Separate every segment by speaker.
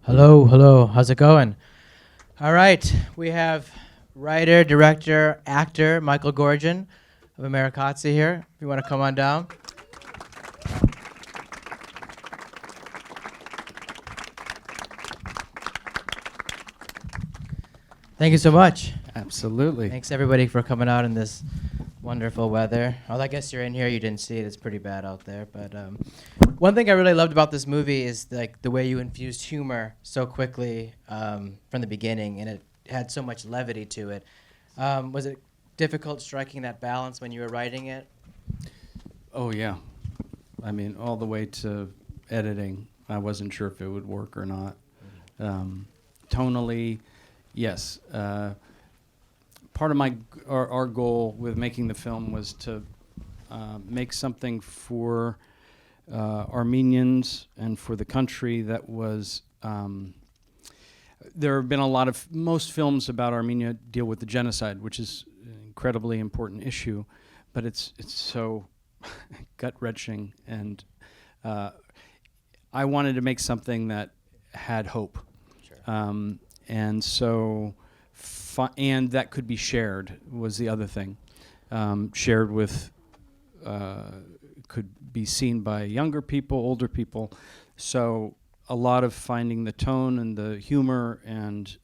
Speaker 1: Hello, hello. How's it going? All right, we have writer, director, actor Michael Gorgon of Amerikatsi here. If you want to come on down. Thank you so much.
Speaker 2: Absolutely.
Speaker 1: Thanks everybody for coming out in this wonderful weather. Oh, I guess you're in here. You didn't see it. It's pretty bad out there. But one thing I really loved about this movie is like the way you infused humor so quickly from the beginning, and it had so much levity to it. Was it difficult striking that balance when you were writing it?
Speaker 2: Oh, yeah. I mean, all the way to editing, I wasn't sure if it would work or not. Tonally, yes. Part of our goal with making the film was to make something for Armenians and for the country that was. There have been most films about Armenia deal with the genocide, which is an incredibly important issue, but it's so gut-wrenching, and I wanted to make something that had hope.
Speaker 1: Sure.
Speaker 2: And so, and that could be shared was the other thing. Shared with, could be seen by younger people, older people. So a lot of finding the tone and the humor, and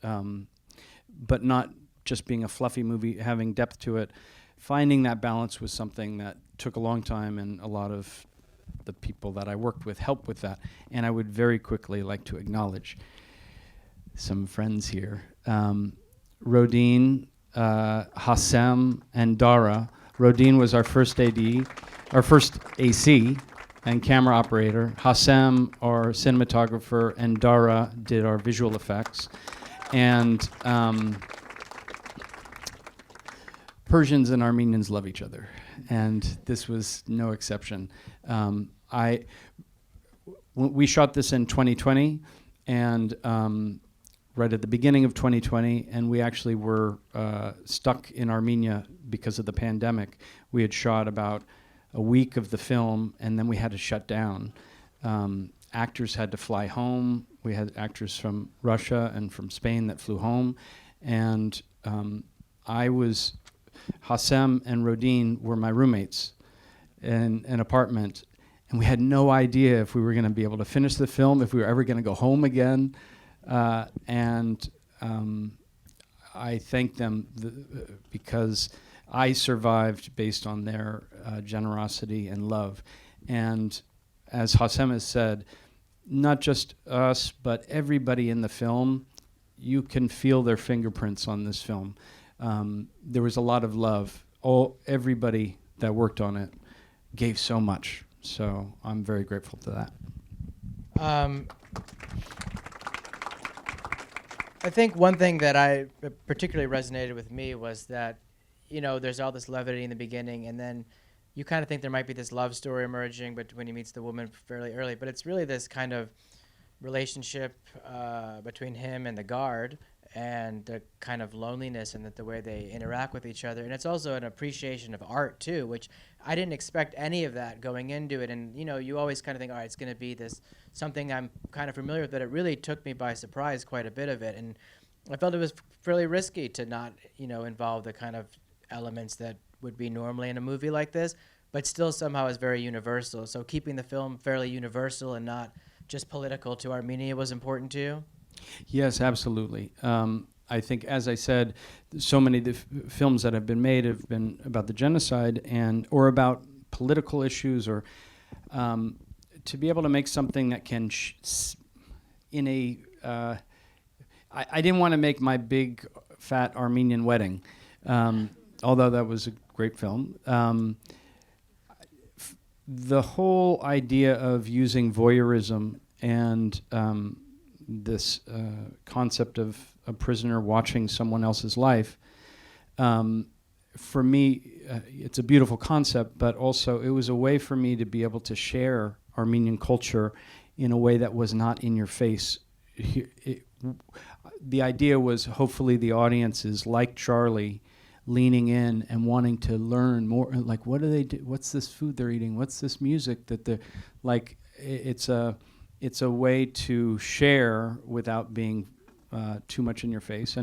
Speaker 2: but not just being a fluffy movie, having depth to it. Finding that balance was something that took a long time, and a lot of the people that I worked with helped with that. And I would very quickly like to acknowledge some friends here. Rodine, Hassem, and Dara. Rodine was our first AD, our first AC and camera operator. Hassem, our cinematographer, and Dara did our visual effects. And Persians and Armenians love each other, and this was no exception. We shot this in 2020, and right at the beginning of 2020, and we actually were stuck in Armenia because of the pandemic. We had shot about a week of the film, and then we had to shut down. Actors had to fly home. We had actors from Russia and from Spain that flew home, and Hassem and Rodine were my roommates in an apartment, and we had no idea if we were going to be able to finish the film, if we were ever going to go home again. And I thank them because I survived based on their generosity and love. And as Hassem has said, not just us, but everybody in the film, you can feel their fingerprints on this film. There was a lot of love. Everybody that worked on it gave so much. So I'm very grateful to that.
Speaker 1: I think one thing that I particularly resonated with me was that, there's all this levity in the beginning, and then you kind of think there might be this love story emerging, but when he meets the woman fairly early, but it's really this kind of relationship between him and the guard, and the kind of loneliness and the way they interact with each other. And it's also an appreciation of art too, which I didn't expect any of that going into it. And you always kind of think, all right, it's going to be this something I'm kind of familiar with, but it really took me by surprise, quite a bit of it. And I felt it was fairly risky to not involve the kind of elements that would be normally in a movie like this, but still somehow is very universal. So keeping the film fairly universal and not just political to Armenia was important to you?
Speaker 2: Yes, absolutely. I think, as I said, so many of the films that have been made have been about the genocide or about political issues, or to be able to make something that can, I didn't want to make my big, fat Armenian wedding, although that was a great film. The whole idea of using voyeurism and this concept of a prisoner watching someone else's life, for me, it's a beautiful concept, but also it was a way for me to be able to share Armenian culture in a way that was not in your face. The idea was hopefully the audience is like Charlie, leaning in and wanting to learn more. Like, what do they do? What's this food they're eating? What's this music that they're like? It's a it's a way to share without being too much in your face,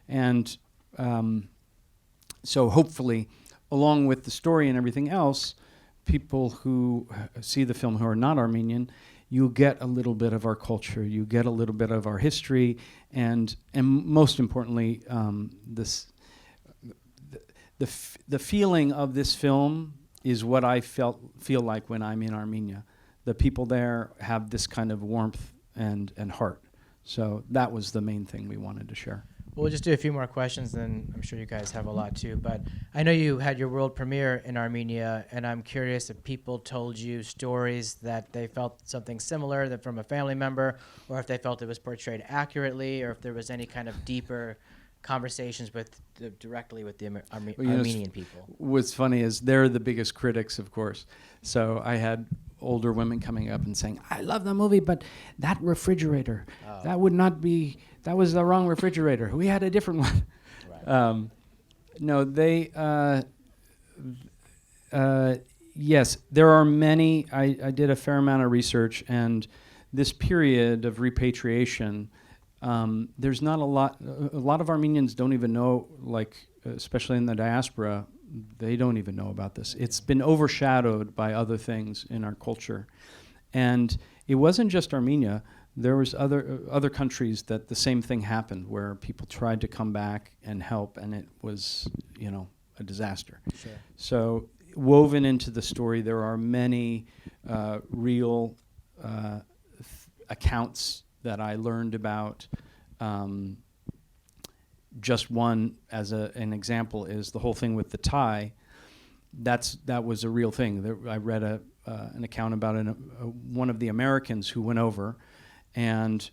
Speaker 2: and so hopefully, along with the story and everything else, people who see the film who are not Armenian, you get a little bit of our culture, you get a little bit of our history, and most importantly, the feeling of this film is what I feel like when I'm in Armenia. The people there have this kind of warmth and heart. So that was the main thing we wanted to share.
Speaker 1: We'll just do a few more questions, and I'm sure you guys have a lot too. But I know you had your world premiere in Armenia, and I'm curious if people told you stories that they felt something similar that from a family member, or if they felt it was portrayed accurately, or if there was any kind of deeper conversations with directly with the Armenian people.
Speaker 2: What's funny is they're the biggest critics, of course. So I had older women coming up and saying, "I love the movie, but that refrigerator, that would not be. That was the wrong refrigerator. We had a different one." Right. No, they. Yes, there are many. I did a fair amount of research, and this period of repatriation. There's not a lot. A lot of Armenians don't even know, like, especially in the diaspora, they don't even know about this. It's been overshadowed by other things in our culture. And it wasn't just Armenia. There was other countries that the same thing happened, where people tried to come back and help, and it was, a disaster.
Speaker 1: Sure. So
Speaker 2: woven into the story, there are many real accounts that I learned about. Just one as an example is the whole thing with the tie. That was a real thing. I read an account about one of the Americans who went over, and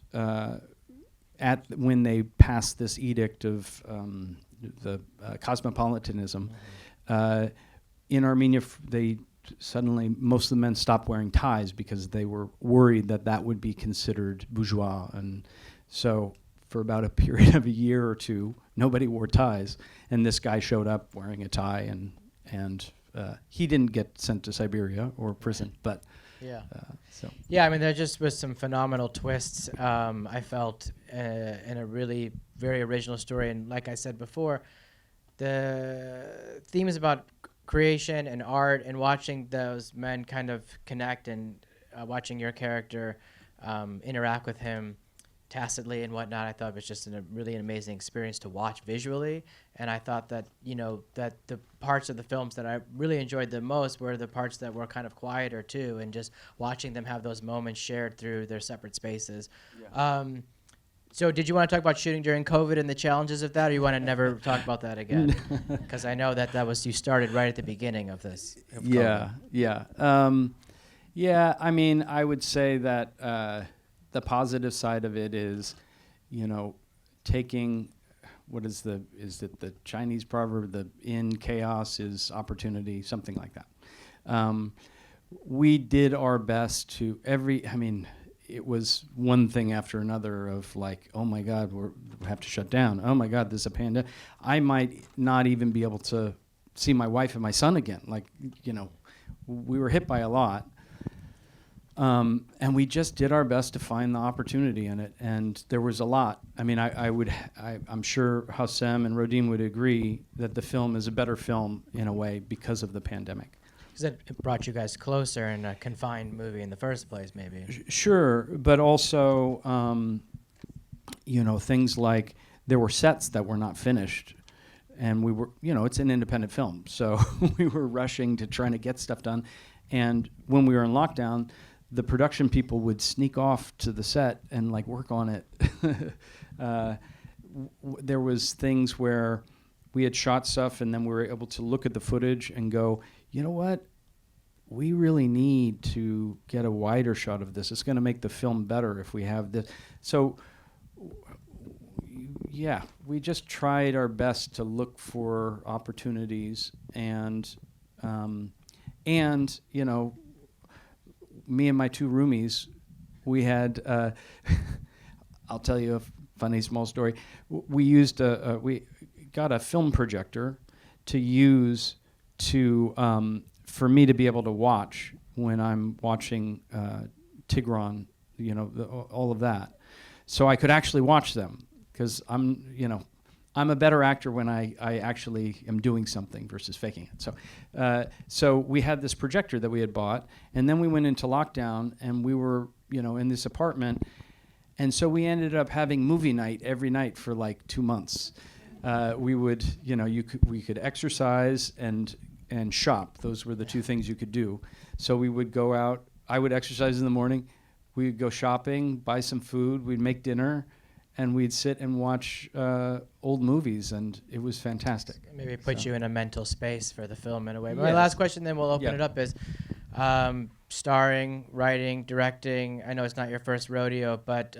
Speaker 2: when they passed this edict of the cosmopolitanism, in Armenia, they suddenly, most of the men stopped wearing ties because they were worried that would be considered bourgeois. And so for about a period of a year or two, nobody wore ties. And this guy showed up wearing a tie, and he didn't get sent to Siberia or prison, but
Speaker 1: yeah.
Speaker 2: Yeah,
Speaker 1: I mean, there just was some phenomenal twists, I felt, in a really very original story. And like I said before, the theme is about creation and art, and watching those men kind of connect, and watching your character interact with him tacitly and whatnot, I thought it was just really an amazing experience to watch visually. And I thought that, that the parts of the films that I really enjoyed the most were the parts that were kind of quieter too, and just watching them have those moments shared through their separate spaces. Yeah. So did you want to talk about shooting during COVID and the challenges of that, or you want to never talk about that again? Because I know that was, you started right at the beginning of this. Of
Speaker 2: yeah. I mean, I would say that the positive side of it is, taking, is it the Chinese proverb, in chaos is opportunity, something like that. We did our best to it was one thing after another of like, oh my God, we have to shut down. Oh my God, there's a pandemic. I might not even be able to see my wife and my son again. Like, we were hit by a lot. And we just did our best to find the opportunity in it. And there was a lot. I mean, I'm sure Hassem and Rodim would agree that the film is a better film in a way because of the pandemic.
Speaker 1: Because it brought you guys closer in a confined movie in the first place, maybe.
Speaker 2: Sure, but also, things like there were sets that were not finished, and we were, it's an independent film, so we were rushing to trying to get stuff done. And when we were in lockdown, the production people would sneak off to the set and work on it. There was things where we had shot stuff, and then we were able to look at the footage and go, you know what? We really need to get a wider shot of this. It's going to make the film better if we have this. So, yeah, we just tried our best to look for opportunities, and me and my two roomies, we had. I'll tell you a funny small story. We used we got a film projector to use to. For me to be able to watch when I'm watching Tigran all of that. So I could actually watch them, because I'm a better actor when I actually am doing something versus faking it. So we had this projector that we had bought, and then we went into lockdown, and we were, in this apartment, and so we ended up having movie night every night for like 2 months. We would, we could exercise and shop. Those were the two things you could do. So we would go out. I would exercise in the morning. We would go shopping, buy some food. We'd make dinner, and we'd sit and watch old movies, and it was fantastic.
Speaker 1: Maybe put you in a mental space for the film in a way. But
Speaker 2: Yes.
Speaker 1: my last question, then we'll open it up, is starring, writing, directing. I know it's not your first rodeo, but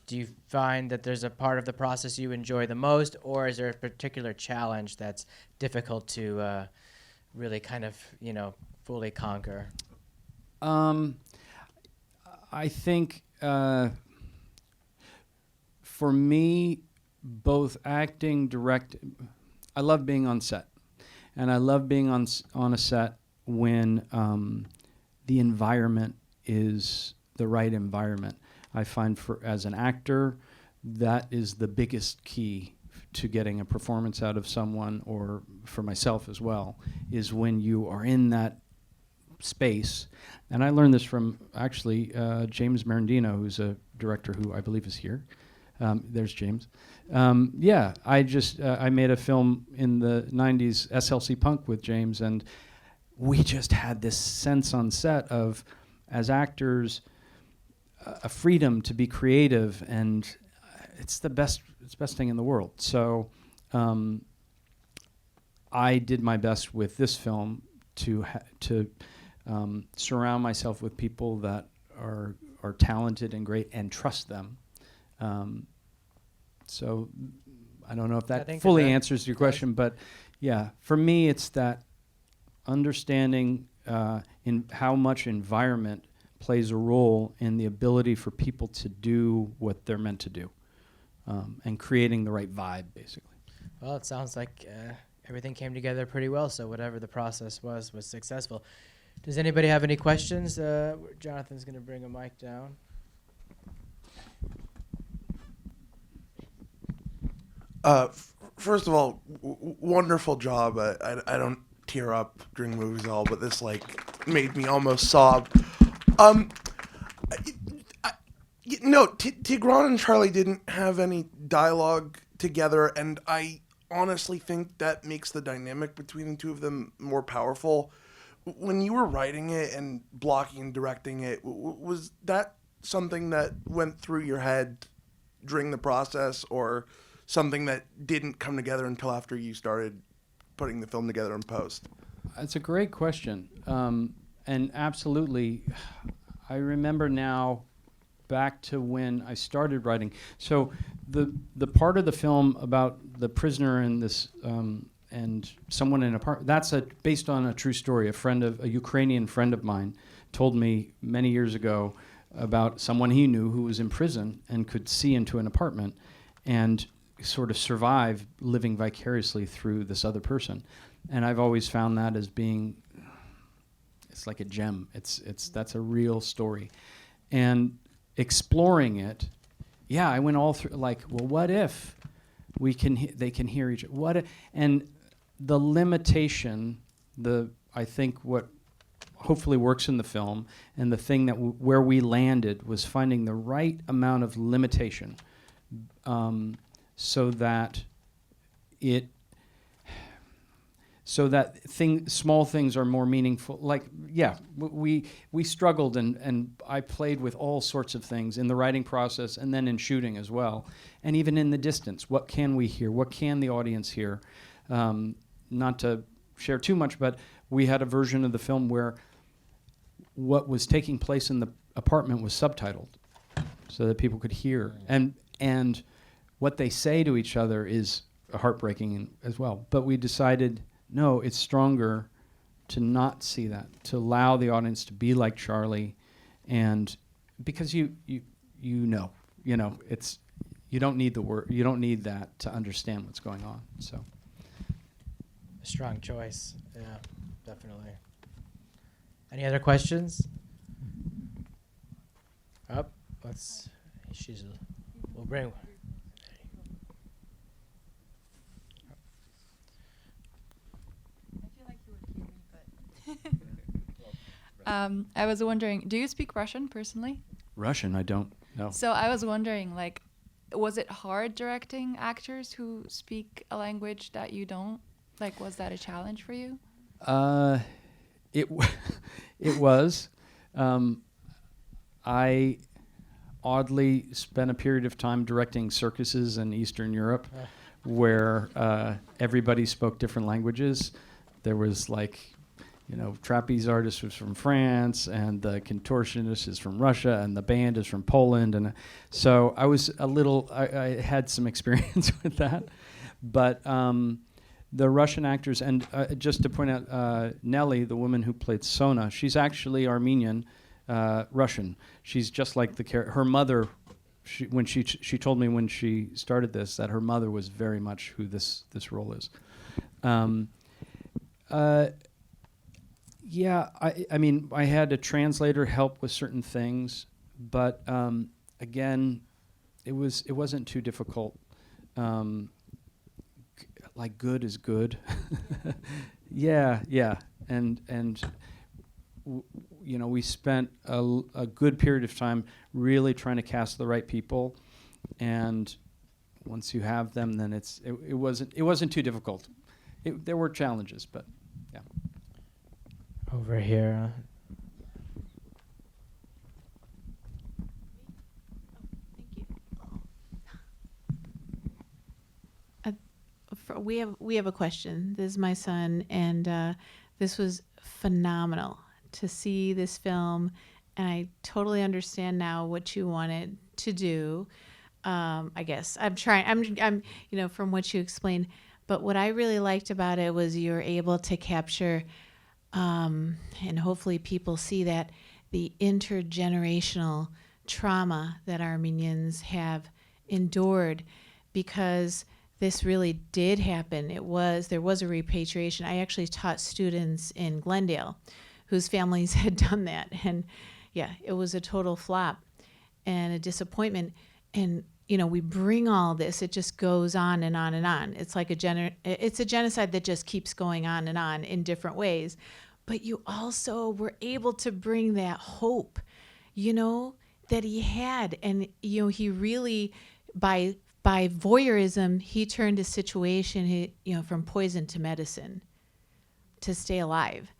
Speaker 1: do you find that there's a part of the process you enjoy the most, or is there a particular challenge that's difficult to really kind of, fully conquer?
Speaker 2: I think for me, both acting, directing, I love being on set. And I love being on a set when the environment is the right environment. I find as an actor, that is the biggest key to getting a performance out of someone, or for myself as well, is when you are in that space. And I learned this from actually James Marandino, who's a director who I believe is here. There's James. I made a film in the 90s, SLC Punk, with James, and we just had this sense on set of, as actors, a freedom to be creative, and it's the best thing in the world. So I did my best with this film to surround myself with people that are talented and great, and trust them. So I don't know if that fully answers your question, but yeah, for me, it's that understanding in how much environment plays a role in the ability for people to do what they're meant to do, and creating the right vibe, basically.
Speaker 1: Well, it sounds like everything came together pretty well, so whatever the process was successful. Does anybody have any questions? Jonathan's going to bring a mic down.
Speaker 3: First of all, wonderful job. I don't tear up during movies at all, but this made me almost sob. Tigran and Charlie didn't have any dialogue together, and I honestly think that makes the dynamic between the two of them more powerful. When you were writing it and blocking and directing it, was that something that went through your head during the process, or something that didn't come together until after you started putting the film together in post?
Speaker 2: It's a great question. And absolutely, I remember now back to when I started writing. So the part of the film about the prisoner and this and someone in a apartment, that's based on a true story. A Ukrainian friend of mine told me many years ago about someone he knew who was in prison and could see into an apartment and sort of survive living vicariously through this other person. And I've always found that as being, it's like a gem. That's a real story. And exploring it, I went all through, what if they can hear each other? And the limitation, I think what hopefully works in the film, and the thing that where we landed was finding the right amount of limitation, so that small things are more meaningful. We struggled, and I played with all sorts of things in the writing process and then in shooting as well. And even in the distance, what can we hear? What can the audience hear? Not to share too much, but we had a version of the film where what was taking place in the apartment was subtitled so that people could hear. And what they say to each other is heartbreaking as well. But we decided, no, it's stronger to not see that, to allow the audience to be like Charlie, and because you don't need the word, you don't need that to understand what's going on. So,
Speaker 1: a strong choice, yeah, definitely. Any other questions? Up, we'll bring.
Speaker 4: I was wondering, do you speak Russian personally?
Speaker 2: Russian, I don't know.
Speaker 4: So I was wondering, like, was it hard directing actors who speak a language that you don't? Like, was that a challenge for you?
Speaker 2: It it was. I oddly spent a period of time directing circuses in Eastern Europe, where everybody spoke different languages. There was trapeze artist was from France, and the contortionist is from Russia, and the band is from Poland, and so I was I had some experience with that, but the Russian actors, and just to point out, Nellie, the woman who played Sona, she's actually Armenian, Russian. She's just like her mother. She told me when she started this that her mother was very much who this role is. Yeah, I mean, I had a translator help with certain things, but again, it wasn't too difficult. Like good is good. yeah, and we spent a good period of time really trying to cast the right people, and once you have them, then it wasn't too difficult. There were challenges, but yeah.
Speaker 1: Over here.
Speaker 5: We have a question. This is my son, and this was phenomenal to see this film, and I totally understand now what you wanted to do. I guess I'm trying. I'm from what you explained, but what I really liked about it was you were able to capture, and hopefully people see that, the intergenerational trauma that Armenians have endured, because this really did happen. There was a repatriation. I actually taught students in Glendale whose families had done that. And yeah, it was a total flop and a disappointment. And, we bring all this, it just goes on and on and on. It's like it's a genocide that just keeps going on and on in different ways. But you also were able to bring that hope, that he had. And, he really, by voyeurism, he turned a situation, from poison to medicine to stay alive.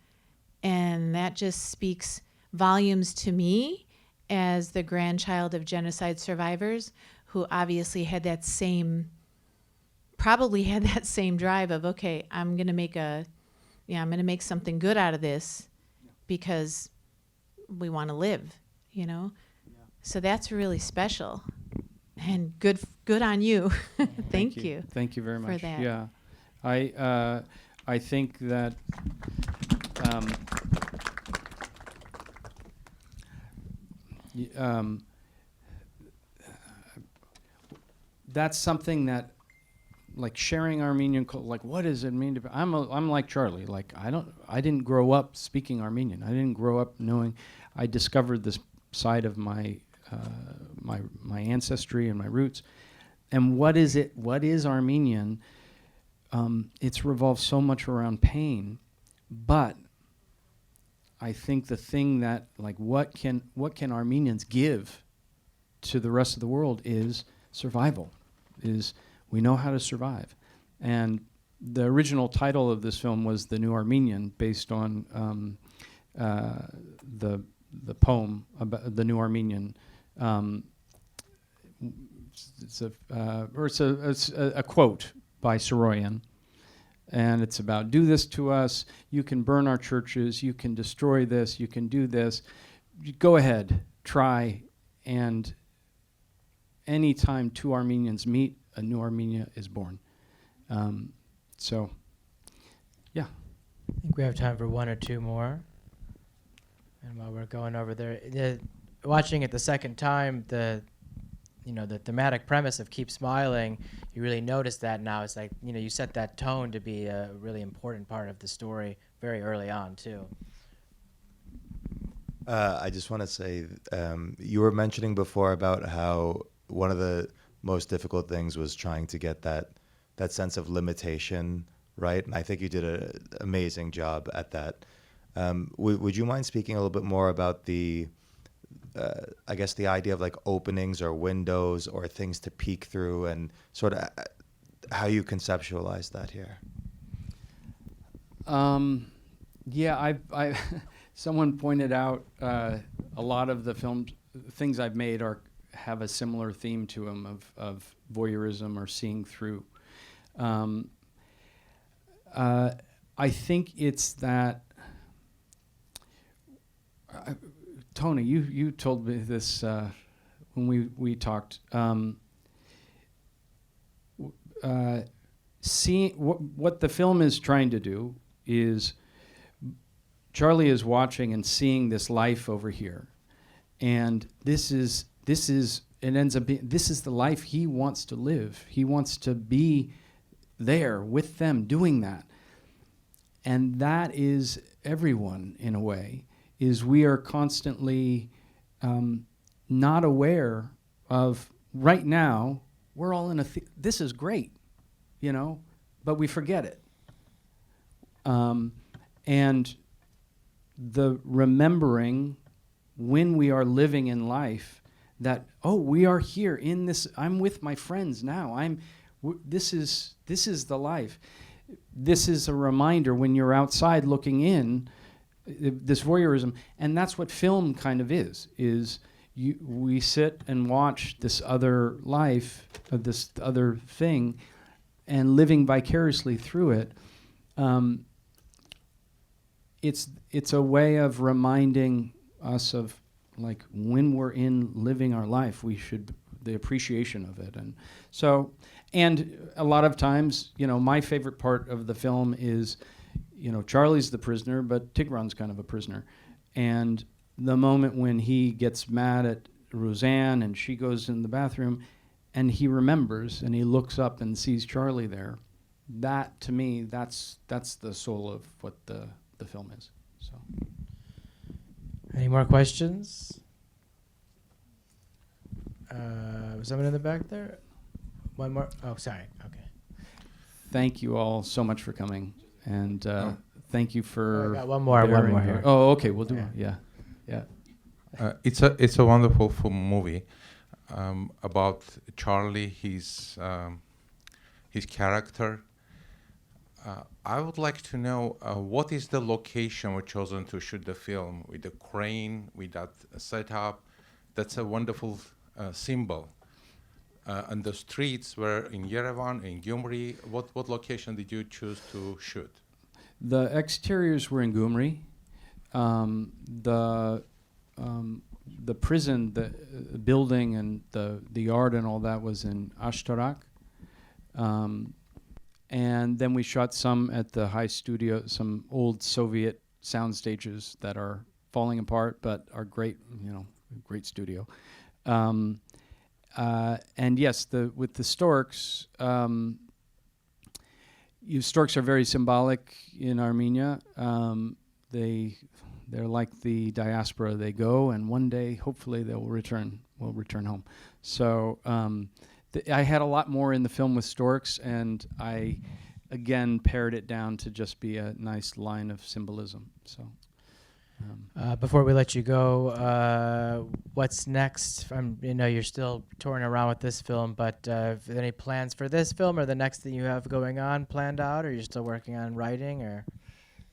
Speaker 5: And that just speaks volumes to me as the grandchild of genocide survivors, who obviously probably had that same drive of, okay, I'm going to make something good out of this because we want to live, Yeah. So that's really special. And good on you. Thank you.
Speaker 2: Thank you very much.
Speaker 5: For that.
Speaker 2: Yeah, I think that that's something that, like, sharing Armenian, like, what does it mean to be? I'm like Charlie. Like, I didn't grow up speaking Armenian. I didn't grow up knowing. I discovered this side of my ancestry and my roots. And what is it? What is Armenian? It's revolved so much around pain, but I think the thing that, like, what can Armenians give to the rest of the world is survival. Is we know how to survive. And the original title of this film was The New Armenian, based on the poem about the New Armenian. It's a quote by Soroyan, and it's about, do this to us, you can burn our churches, you can destroy this, you can do this, go ahead, try, and anytime two Armenians meet, a new Armenia is born. So, yeah.
Speaker 1: I think we have time for one or two more. And while we're going over there, watching it the second time, the thematic premise of keep smiling, you really notice that now. It's like, you set that tone to be a really important part of the story very early on, too.
Speaker 6: I just want to say, you were mentioning before about how one of the most difficult things was trying to get that sense of limitation right, and I think you did an amazing job at that. Would you mind speaking a little bit more about the, I guess, the idea of like openings or windows or things to peek through, and sort of how you conceptualize that here?
Speaker 2: Yeah, I someone pointed out a lot of the things I've made have a similar theme to them of voyeurism or seeing through. I think it's that. Tony, you told me this when we talked. Seeing what the film is trying to do is, Charlie is watching and seeing this life over here, and this is it ends up being, this is the life he wants to live. He wants to be there with them doing that, and that is everyone in a way. Is we are constantly not aware of, right now, we're all in this is great, you know, but we forget it. And the remembering when we are living in life that, oh, we are here in this, I'm with my friends now, this is the life. This is a reminder when you're outside looking in, this voyeurism, and that's what film kind of is we sit and watch this other life, this other thing, and living vicariously through it. It's a way of reminding us of, like, when we're in living our life, the appreciation of it. And so, and a lot of times, you know, my favorite part of the film is, you know, Charlie's the prisoner, but Tigran's kind of a prisoner. And the moment when he gets mad at Roseanne and she goes in the bathroom and he remembers and he looks up and sees Charlie there, that, to me, that's the soul of what the film is. So,
Speaker 1: any more questions? Was someone in the back there? One more? Oh, sorry. Okay.
Speaker 2: Thank you all so much for coming. And thank you for.
Speaker 1: I got one more here.
Speaker 2: Oh, okay, we'll do one. Yeah.
Speaker 7: It's a wonderful movie about Charlie, his character. I would like to know what is the location we chosen to shoot the film, with the crane, with that setup. That's a wonderful symbol. And the streets were in Yerevan, in Gyumri. What location did you choose to shoot?
Speaker 2: The exteriors were in Gyumri. The prison, the building, and the yard and all that was in Ashtarak. And then we shot some at the high studio, some old Soviet sound stages that are falling apart but are great, you know, great studio. And yes, with the storks, storks are very symbolic in Armenia. They're like the diaspora. They go, and one day, hopefully, will return home. So I had a lot more in the film with storks, and I, again, pared it down to just be a nice line of symbolism. So.
Speaker 1: Before we let you go, what's next? You know, you're still touring around with this film, but any plans for this film or the next thing you have going on planned out, or you're still working on writing, or?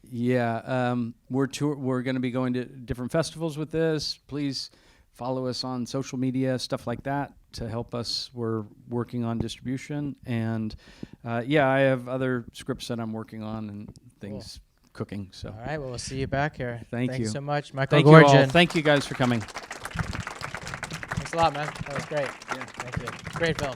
Speaker 2: Yeah, we're going to be going to different festivals with this. Please follow us on social media, stuff like that, to help us. We're working on distribution, and I have other scripts that I'm working on and things. Cool. Cooking. So.
Speaker 1: All right. Well, we'll see you back here.
Speaker 2: Thanks
Speaker 1: you so much, Michael
Speaker 2: Thank
Speaker 1: Gorgon.
Speaker 2: you all. Thank you guys for coming.
Speaker 1: Thanks a lot, man. That was great.
Speaker 2: Yeah.
Speaker 1: Thank you. Great film.